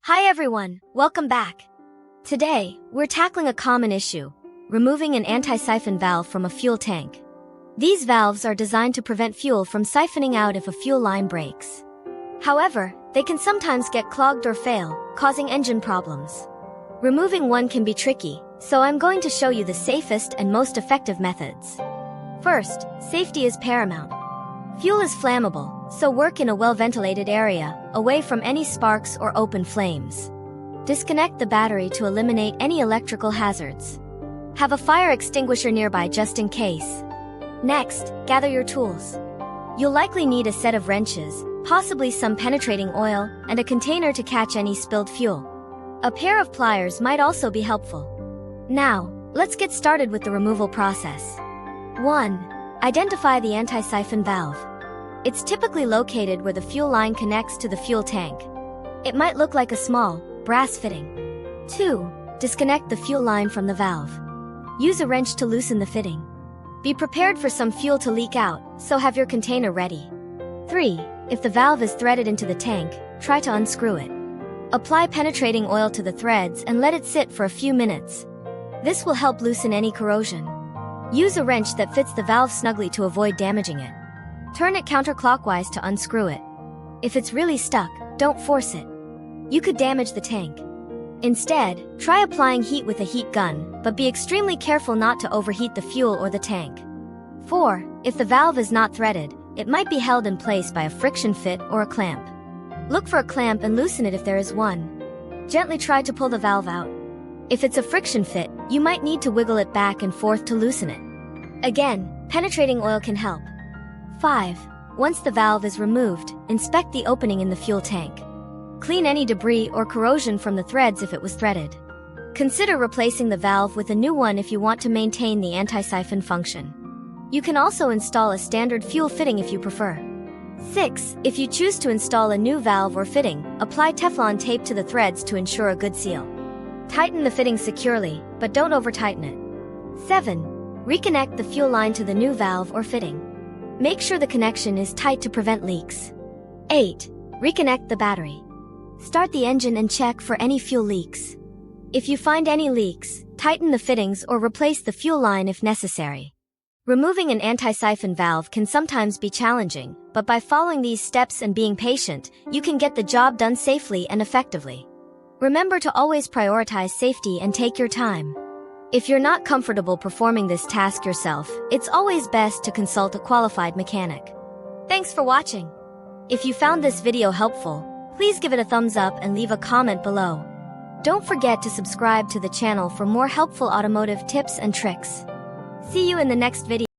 Hi everyone, welcome back. Today, we're tackling a common issue, removing an anti-siphon valve from a fuel tank. These valves are designed to prevent fuel from siphoning out if a fuel line breaks. However, they can sometimes get clogged or fail, causing engine problems. Removing one can be tricky, so I'm going to show you the safest and most effective methods. First, safety is paramount. Fuel is flammable, so work in a well-ventilated area, away from any sparks or open flames. Disconnect the battery to eliminate any electrical hazards. Have a fire extinguisher nearby just in case. Next, gather your tools. You'll likely need a set of wrenches, possibly some penetrating oil, and a container to catch any spilled fuel. A pair of pliers might also be helpful. Now, let's get started with the removal process. 1. Identify the anti-siphon valve. It's typically located where the fuel line connects to the fuel tank. It might look like a small, brass fitting. 2. Disconnect the fuel line from the valve. Use a wrench to loosen the fitting. Be prepared for some fuel to leak out, so have your container ready. 3. If the valve is threaded into the tank, try to unscrew it. Apply penetrating oil to the threads and let it sit for a few minutes. This will help loosen any corrosion. Use a wrench that fits the valve snugly to avoid damaging it. Turn it counterclockwise to unscrew it. If it's really stuck, don't force it. You could damage the tank. Instead, try applying heat with a heat gun, but be extremely careful not to overheat the fuel or the tank. 4. If the valve is not threaded, it might be held in place by a friction fit or a clamp. Look for a clamp and loosen it if there is one. Gently try to pull the valve out. If it's a friction fit, you might need to wiggle it back and forth to loosen it. Again, penetrating oil can help. 5. Once the valve is removed, inspect the opening in the fuel tank. Clean any debris or corrosion from the threads if it was threaded. Consider replacing the valve with a new one if you want to maintain the anti-siphon function. You can also install a standard fuel fitting if you prefer. 6. If you choose to install a new valve or fitting, apply Teflon tape to the threads to ensure a good seal. Tighten the fitting securely, but don't over-tighten it. 7. Reconnect the fuel line to the new valve or fitting. Make sure the connection is tight to prevent leaks. 8. Reconnect the battery. Start the engine and check for any fuel leaks. If you find any leaks, tighten the fittings or replace the fuel line if necessary. Removing an anti-siphon valve can sometimes be challenging, but by following these steps and being patient, you can get the job done safely and effectively. Remember to always prioritize safety and take your time. If you're not comfortable performing this task yourself, it's always best to consult a qualified mechanic. Thanks for watching. If you found this video helpful, please give it a thumbs up and leave a comment below. Don't forget to subscribe to the channel for more helpful automotive tips and tricks. See you in the next video.